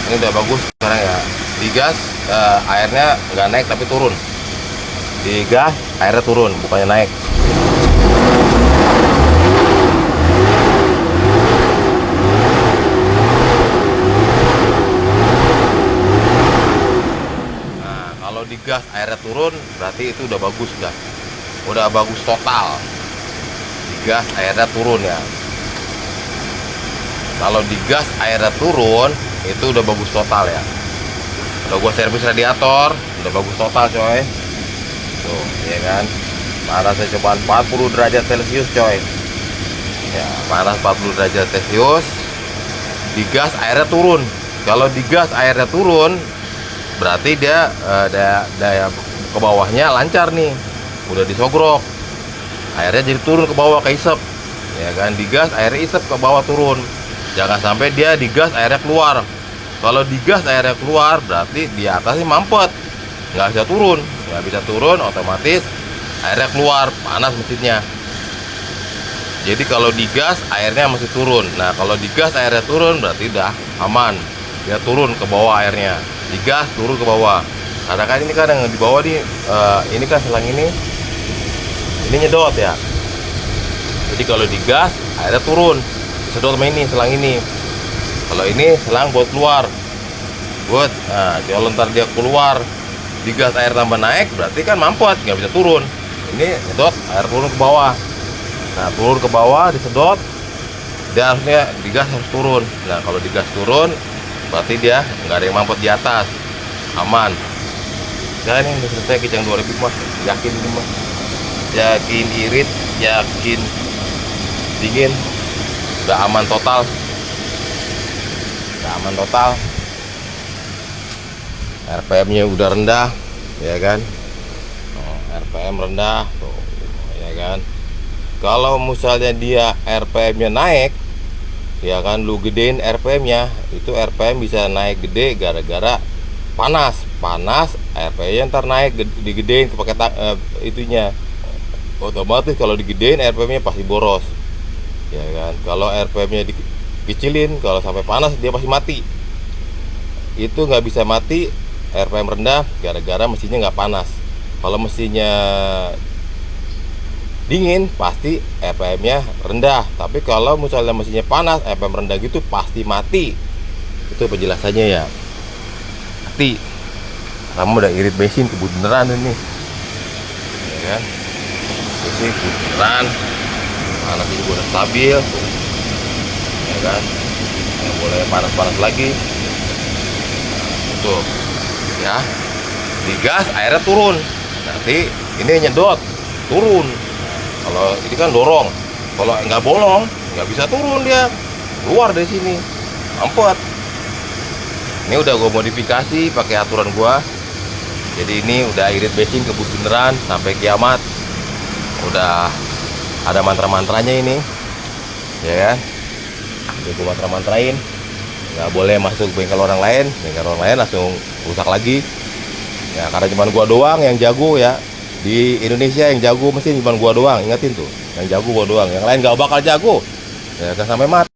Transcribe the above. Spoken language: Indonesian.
Ini udah bagus sekarang ya. Digas airnya nggak naik tapi turun. Digas airnya turun, bukannya naik. Nah, kalau digas airnya turun, berarti itu udah bagus gas. Udah bagus total. Digas airnya turun ya. Kalau digas airnya turun, itu udah bagus total ya. Udah gua servis radiator, udah bagus total coy. Tuh, ya kan. Panasnya cobaan 40 derajat Celcius coy. Ya, panas 40 derajat Celcius. Digas airnya turun. Kalau digas airnya turun, berarti dia daya ke bawahnya lancar nih. Udah disogrok. Airnya jadi turun ke bawah, ke isep. Ya kan, digas airnya isep ke bawah turun. Jangan sampai dia digas airnya keluar. Kalau digas airnya keluar, berarti di atasnya mampet, nggak bisa turun, otomatis airnya keluar, panas mesinnya. Jadi kalau digas airnya masih turun. Nah, kalau digas airnya turun, berarti udah aman, dia turun ke bawah airnya. Digas turun ke bawah. Karena kan ini kan yang di bawah ini kan selang ini nyedot ya. Jadi kalau digas airnya turun, sedot sama ini selang ini. Kalau ini selang buat keluar, nah kalau ntar dia keluar, digas air tambah naik, berarti kan mampet, nggak bisa turun. Ini sedot air turun ke bawah. Nah, turun ke bawah, disedot, dia harusnya digas harus turun. Nah, kalau digas turun, berarti dia nggak ada yang mampet di atas, aman. Nah, ini udah selesai kijang 2000 mah, yakin ini mah, yakin irit, yakin dingin, udah aman total. Aman total. RPM-nya udah rendah, ya kan? RPM rendah, tuh, ya kan? Kalau misalnya dia RPM-nya naik, ya kan, lu gedein RPM-nya, itu RPM bisa naik gede gara-gara panas. RPM-nya ntar naik, digedein pakai itunya. Otomatis kalau digedein RPM-nya pasti boros, ya kan? Kalau RPM-nya kecilin, kalau sampai panas dia pasti mati. Itu nggak bisa mati RPM rendah gara-gara mesinnya nggak panas. Kalau mesinnya dingin pasti RPM-nya rendah. Tapi kalau misalnya mesinnya panas RPM rendah gitu pasti mati. Itu penjelasannya ya. Mati. Kamu udah irit mesin kebut beneran ini, ya kan? Ini kebut beneran. Panas ini udah stabil. Ya kan, nggak boleh panas-panas lagi. Nah, itu ya, digas airnya turun, nanti ini nyedot turun. Kalau ini kan dorong, kalau nggak bolong nggak bisa turun, dia keluar dari sini mampet. Ini udah gue modifikasi pakai aturan gue. Jadi ini udah irit basing kebut beneran sampai kiamat. Udah ada mantra-mantranya ini, ya kan? Udah gue mantra-mantrain, nggak boleh masuk bengkel orang lain langsung rusak lagi ya, karena cuma gua doang yang jago ya di Indonesia. Yang jago mesin cuma gua doang, ingetin tuh, yang jago gua doang, yang lain nggak bakal jago ya kan, sampai mati.